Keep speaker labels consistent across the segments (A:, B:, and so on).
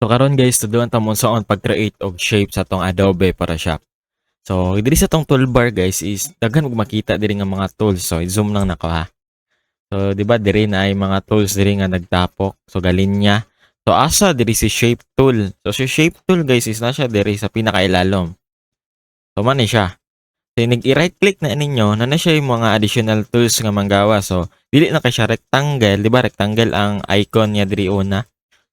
A: So karon guys, tuduan ta mo sa pag-create og shape sa tong Adobe Photoshop. So diri sa tong toolbar guys is daghan og makita diri nga mga tools. So i-zoom lang nako ha. So di ba diri na ay mga tools diri nga nagtapok. So galinya. So asa diri si shape tool. So si shape tool guys is na siya diri sa pinakailalom. So man ni siya. So i-right click na ninyo na siya yung mga additional tools nga manggawa. So dili na kay siya rectangle, di ba rectangle ang icon niya diri una.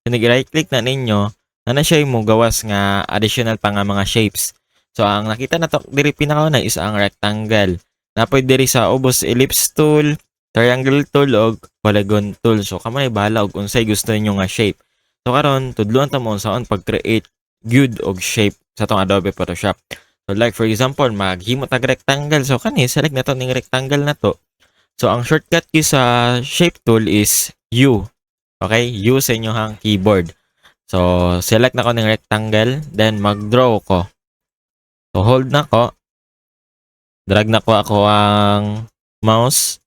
A: So nag-right click na ninyo na siya yung gawas nga additional pa nga mga shapes. So ang nakita na to diri pinakauna is ang rectangle. Napoy diri sa ubos ellipse tool, triangle tool og polygon tool. So kamay bahala og unsay gusto niyo nga shape. So karon tudloan ta mo sa pag-create gyud og shape sa tong Adobe Photoshop. So like for example, maghimo tag rectangle. So kani select na to ning rectangle na to. So ang shortcut key sa shape tool is U. Okay? U sa inyong keyboard. So select na ko ning rectangle, then mag-draw ko. So hold na ko. Drag na ko ako ang mouse.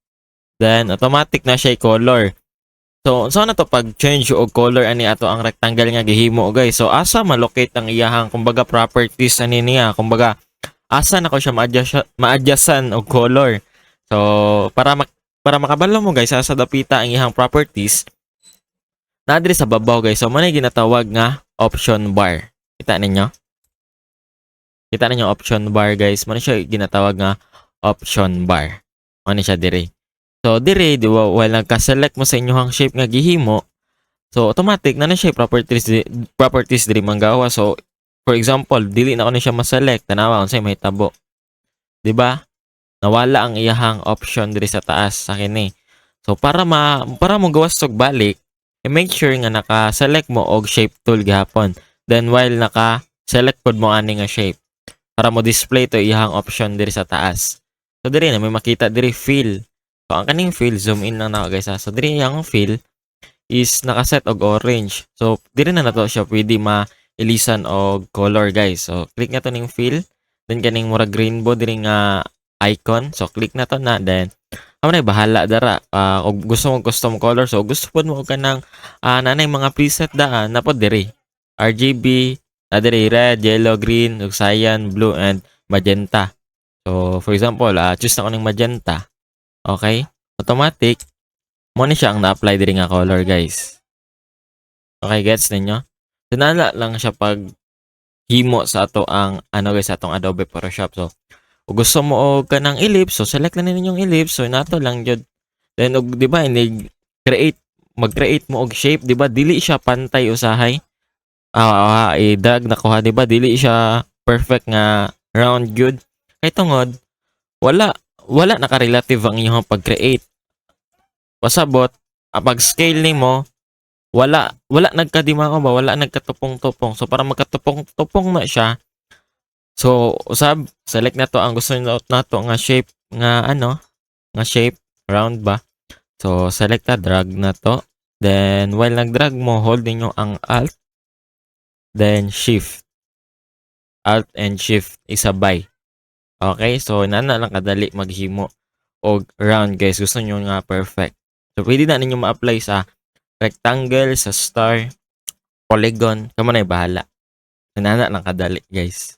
A: Then automatic na siya color. So na to pag change og color ani ato ang rectangle nga gihimo guys. So asa malocate ang iyahang kumbaga properties ani niya, kumbaga asa na ko siya ma-adjustan og color. So para makabalo mo guys asa dapita ang iyang properties na diri sa babaw guys. So manay ginatawag nga option bar. Kita ninyo? Kita ninyo option bar guys. Manay siya ginatawag nga option bar. Manay siya diri. So diri di ba while nagka-select mo sa inyong shape nga gihimo, so automatic na siya properties diri manggawa. So for example, dili na ko ni siya ma-select, tanawa unsay mahitabo. Di ba? Nawala ang iyahang option diri sa taas sa kini. So para mo gawas og balik, make sure nga naka-select mo og shape tool gihapon. Then while naka-select pod mo ani nga shape para mo display to iyahang option diri sa taas. So diri na may makita diri fill. So, ang kaning fill, zoom in lang na guys ha. So, diri yung fill is nakaset og orange. So, diri na to siya pwede ma-ilisan og color guys. So, click na to ning fill. Then, kaning murag rainbow diri nga icon. So, click na to na. Then, amo na bahala dara. Og gusto mo custom color. So, gusto po mo ka ng nanay mga preset daan na po diri. RGB, diri red, yellow, green, cyan, blue, and magenta. So, for example, choose na ko ng magenta. Okay? Automatic. Mo ni siya ang na-apply diri nga color, guys. Okay, gets ninyo? Sinala lang siya pag himo sa ato ang guys, atong Adobe Photoshop. So, kung gusto mo og kanang ellipse, so select na ninyong ellipse. So, nato lang jud. Then og di ba mag-create mo og shape, di ba? Dili siya pantay usahay. I-drag na ko ha, di ba? Dili siya perfect nga round jud. Kay tungod wala naka-relative ang iyong pag-create. Pasabot, pag scale nimo, wala nagkadimango ba, wala nagkatupong-tupong. So para magkatupong-tupong na siya, so usab select na to ang gusto nato nga shape nga nga shape round ba. So select ta, drag na to. Then while nag-drag mo, hold niyo ang alt, then shift. Alt and shift isabay. Okay, so nana lang kadali maghimo og round guys. Gusto niyo nga perfect. So pwede na ninyo ma-apply sa rectangle, sa star, polygon, kamo na bahala. So nana lang kadali guys.